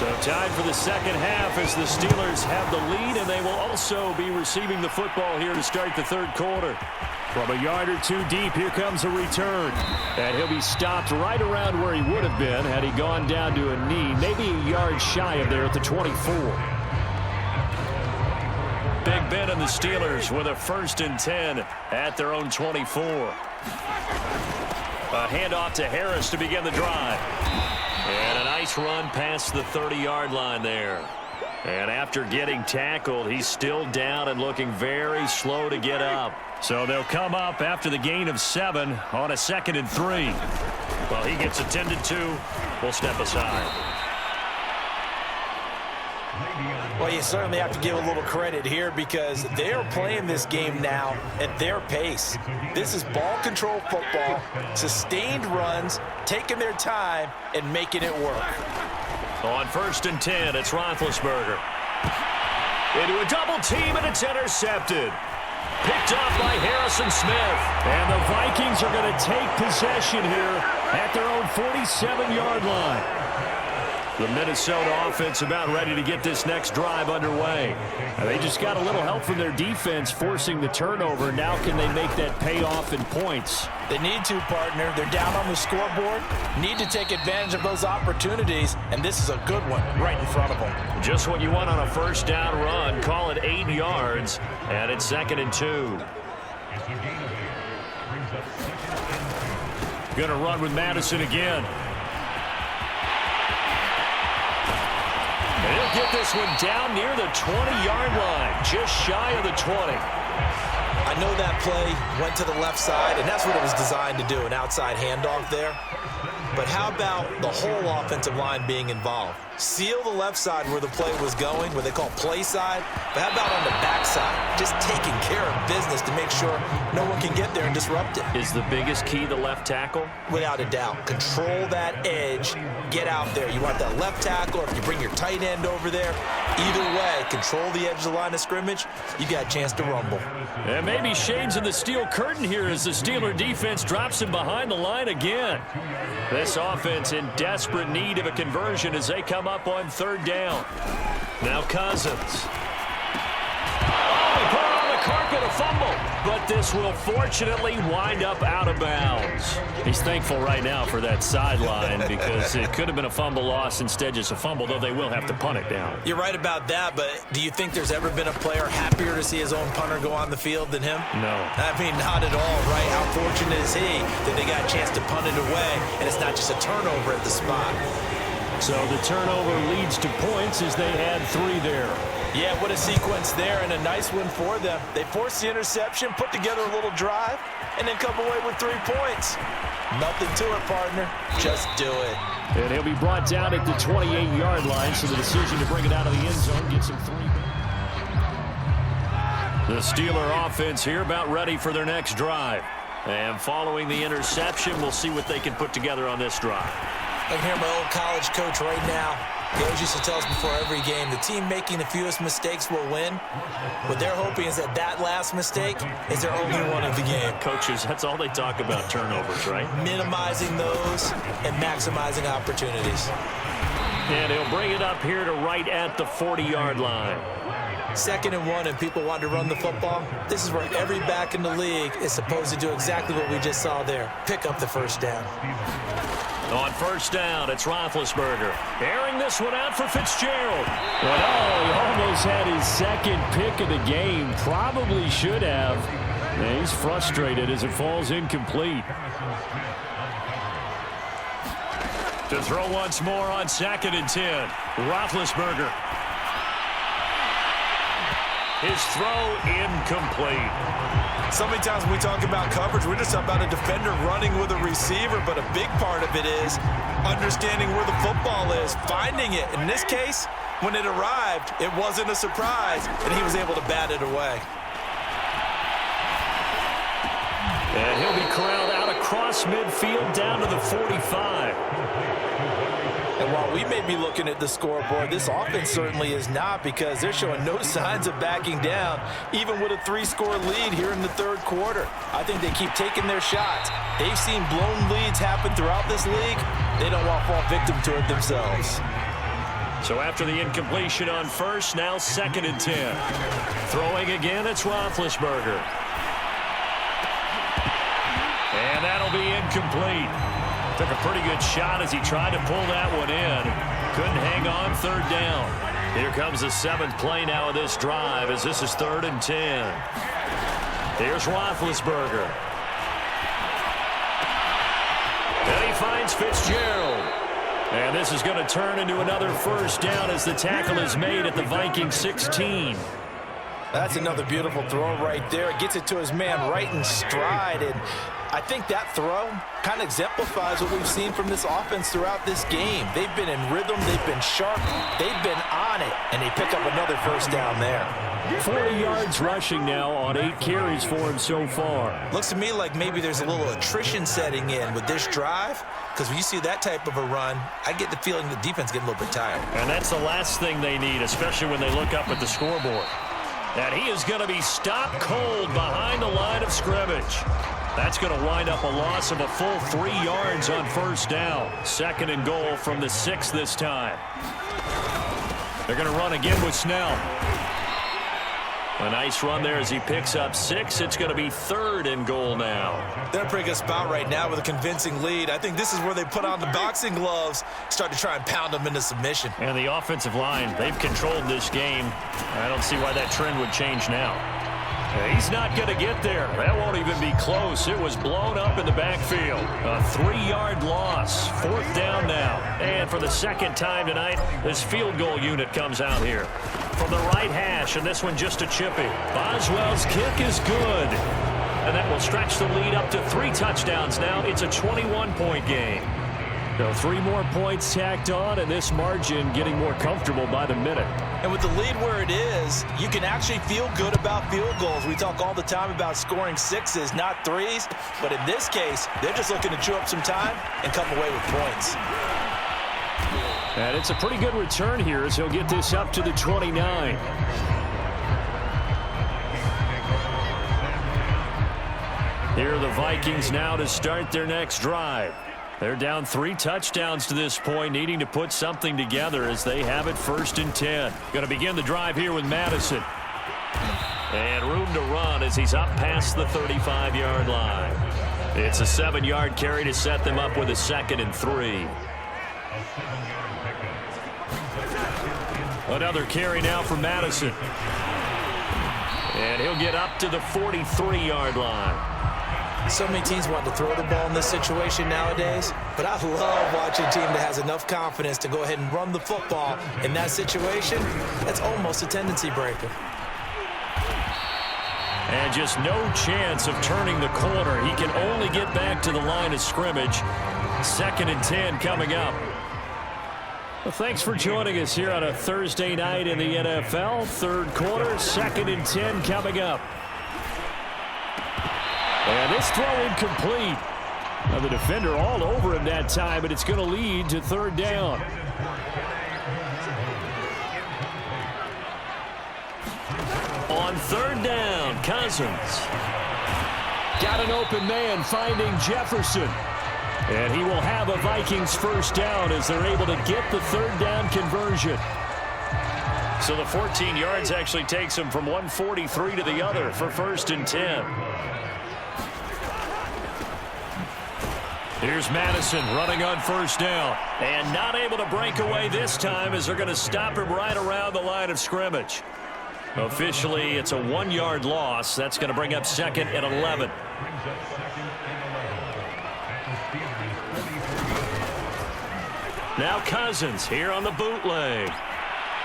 So tied for the second half as the Steelers have the lead, and they will also be receiving the football here to start the third quarter. From a yard or two deep, here comes a return. And he'll be stopped right around where he would have been had he gone down to a knee, maybe a yard shy of there at the 24. Big Ben and the Steelers with a 1st and 10 at their own 24. A handoff to Harris to begin the drive. And a nice run past the 30-yard line there. And after getting tackled, he's still down and looking very slow to get up. So they'll come up after the gain of 7 on a 2nd and 3. Well, he gets attended to. We'll step aside. Well, you certainly have to give a little credit here because they're playing this game now at their pace. This is ball control football, sustained runs, taking their time, and making it work. On 1st and 10, it's Roethlisberger. Into a double team, and it's intercepted. Picked off by Harrison Smith. And the Vikings are going to take possession here at their own 47-yard line. The Minnesota offense about ready to get this next drive underway. They just got a little help from their defense forcing the turnover. Now can they make that pay off in points? They need to, partner. They're down on the scoreboard. Need to take advantage of those opportunities, and this is a good one right in front of them. Just what you want on a 1st down run. Call it 8 yards, and it's 2nd and 2. Going to run with Madison again. And he'll get this one down near the 20-yard line, just shy of the 20. I know that play went to the left side, and that's what it was designed to do, an outside handoff there. But how about the whole offensive line being involved? Seal the left side where the play was going, what they call play side. But how about on the back side? Just taking care of business to make sure no one can get there and disrupt it. Is the biggest key the left tackle? Without a doubt. Control that edge. Get out there. You want that left tackle, or if you bring your tight end over there, either way, control the edge of the line of scrimmage, you got a chance to rumble. And maybe shades in the steel curtain here as the Steeler defense drops him behind the line again. This offense in desperate need of a conversion as they come up on 3rd down. Now Cousins. Oh, he put it on the carpet, a fumble. But this will fortunately wind up out of bounds. He's thankful right now for that sideline because it could have been a fumble loss, instead just a fumble, though they will have to punt it down. You're right about that, but do you think there's ever been a player happier to see his own punter go on the field than him? No. I mean, not at all, right? How fortunate is he that they got a chance to punt it away, and it's not just a turnover at the spot. So the turnover leads to points as they had 3 there. Yeah, what a sequence there, and a nice one for them. They forced the interception, put together a little drive, and then come away with 3 points. Nothing to it, partner. Just do it. And he'll be brought down at the 28-yard line, so the decision to bring it out of the end zone gets him 3. The Steeler offense here about ready for their next drive. And following the interception, we'll see what they can put together on this drive. I can hear my old college coach right now. He always used to tell us before every game, the team making the fewest mistakes will win. What they're hoping is that last mistake is their only one of the game. Coaches, that's all they talk about, turnovers, right? Minimizing those and maximizing opportunities. And he'll bring it up here to right at the 40-yard line. 2nd and 1, and people want to run the football. This is where every back in the league is supposed to do exactly what we just saw there. Pick up the 1st down. On 1st down, it's Roethlisberger. Airing this one out for Fitzgerald. But he almost had his 2nd pick of the game. Probably should have. And he's frustrated as it falls incomplete. To throw once more on 2nd and 10. Roethlisberger. His throw incomplete. So many times when we talk about coverage, we're just talking about a defender running with a receiver, but a big part of it is understanding where the football is, finding it. In this case, when it arrived, it wasn't a surprise, and he was able to bat it away. And he'll be corralled out across midfield down to the 45. And while we may be looking at the scoreboard, this offense certainly is not, because they're showing no signs of backing down, even with a 3-score lead here in the 3rd quarter. I think they keep taking their shots. They've seen blown leads happen throughout this league. They don't want to fall victim to it themselves. So So after the incompletion on first, now 2nd and 10. Throwing again, it's Roethlisberger. And that'll be incomplete. Took a pretty good shot as he tried to pull that one in. Couldn't hang on 3rd down. Here comes the 7th play now of this drive as this is 3rd and 10. Here's Roethlisberger. And he finds Fitzgerald. And this is going to turn into another 1st down as the tackle is made at the Vikings 16. That's another beautiful throw right there. It gets it to his man right in stride. And I think that throw kind of exemplifies what we've seen from this offense throughout this game. They've been in rhythm. They've been sharp. They've been on it. And they pick up another 1st down there. 40 yards rushing now on 8 carries for him so far. Looks to me like maybe there's a little attrition setting in with this drive. Because when you see that type of a run, I get the feeling the defense getting a little bit tired. And that's the last thing they need, especially when they look up at the scoreboard. And he is going to be stopped cold behind the line of scrimmage. That's going to wind up a loss of a full 3 yards on 1st down. 2nd and goal from the 6 this time. They're going to run again with Snell. A nice run there as he picks up 6. It's going to be 3rd and goal now. They're in a pretty good spot right now with a convincing lead. I think this is where they put on the boxing gloves, start to try and pound them into submission. And the offensive line, they've controlled this game. I don't see why that trend would change now. He's not going to get there. That won't even be close. It was blown up in the backfield. A 3-yard loss. 4th down now. And for the 2nd time tonight, this field goal unit comes out here. From the right hash, and this one just a chippy. Boswell's kick is good. And that will stretch the lead up to 3 touchdowns now. It's a 21-point game. So 3 more points tacked on, and this margin getting more comfortable by the minute. And with the lead where it is, you can actually feel good about field goals. We talk all the time about scoring 6s, not 3s. But in this case, they're just looking to chew up some time and come away with points. And it's a pretty good return here as he'll get this up to the 29. Here are the Vikings now to start their next drive. They're down 3 touchdowns to this point, needing to put something together as they have it 1st and 10. Going to begin the drive here with Madison. And room to run as he's up past the 35-yard line. It's a 7-yard carry to set them up with a 2nd and 3. Another carry now for Madison. And he'll get up to the 43-yard line. So many teams want to throw the ball in this situation nowadays, but I love watching a team that has enough confidence to go ahead and run the football in that situation. That's almost a tendency breaker. And just no chance of turning the corner. He can only get back to the line of scrimmage. 2nd and 10 coming up. Well, thanks for joining us here on a Thursday night in the NFL. 3rd quarter, 2nd and 10 coming up. And this throw incomplete. Now the defender all over him that time, but it's going to lead to 3rd down. On 3rd down, Cousins. Got an open man finding Jefferson. And he will have a Vikings 1st down as they're able to get the 3rd down conversion. So the 14 yards actually takes him from 143 to the other for 1st and 10. Here's Madison running on 1st down. And not able to break away this time as they're going to stop him right around the line of scrimmage. Officially, it's a 1-yard loss. That's going to bring up 2nd and 11. Now Cousins here on the bootleg.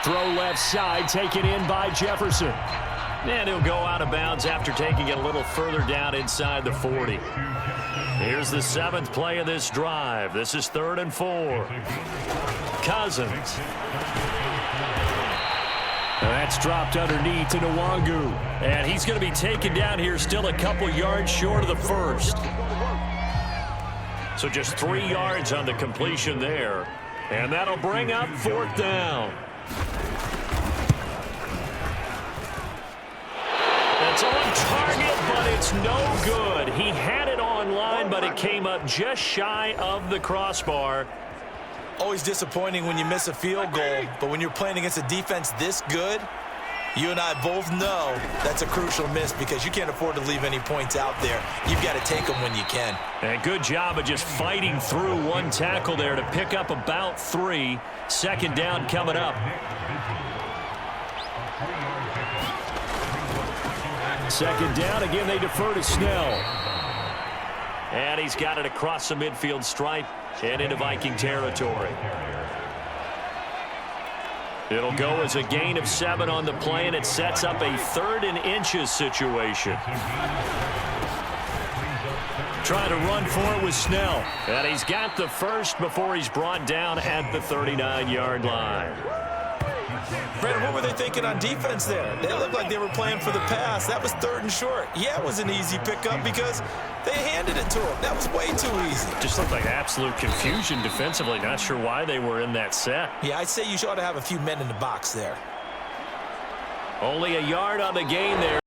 Throw left side, taken in by Jefferson. And he'll go out of bounds after taking it a little further down inside the 40. Here's the 7th play of this drive. This is 3rd and 4. Cousins. And that's dropped underneath to Nwangu. And he's going to be taken down here still a couple yards short of the 1st. So just 3 yards on the completion there. And that'll bring up 4th down. It's on target, but it's no good. He had it on line, but it came up just shy of the crossbar. Always disappointing when you miss a field goal, but when you're playing against a defense this good, you and I both know that's a crucial miss because you can't afford to leave any points out there. You've got to take them when you can. And good job of just fighting through one tackle there to pick up about 3. Second down coming up. Second down, again they defer to Snell. And he's got it across the midfield stripe and into Viking territory. It'll go as a gain of 7 on the play, and it sets up a 3rd and inches situation. Trying to run for it with Snell. And he's got the first before he's brought down at the 39-yard line. Brandon, what were they thinking on defense there? They looked like they were playing for the pass. That was 3rd and short. Yeah, it was an easy pickup because they handed it to him. That was way too easy. Just looked like absolute confusion defensively. Not sure why they were in that set. Yeah, I'd say you ought to have a few men in the box there. Only a yard on the gain there.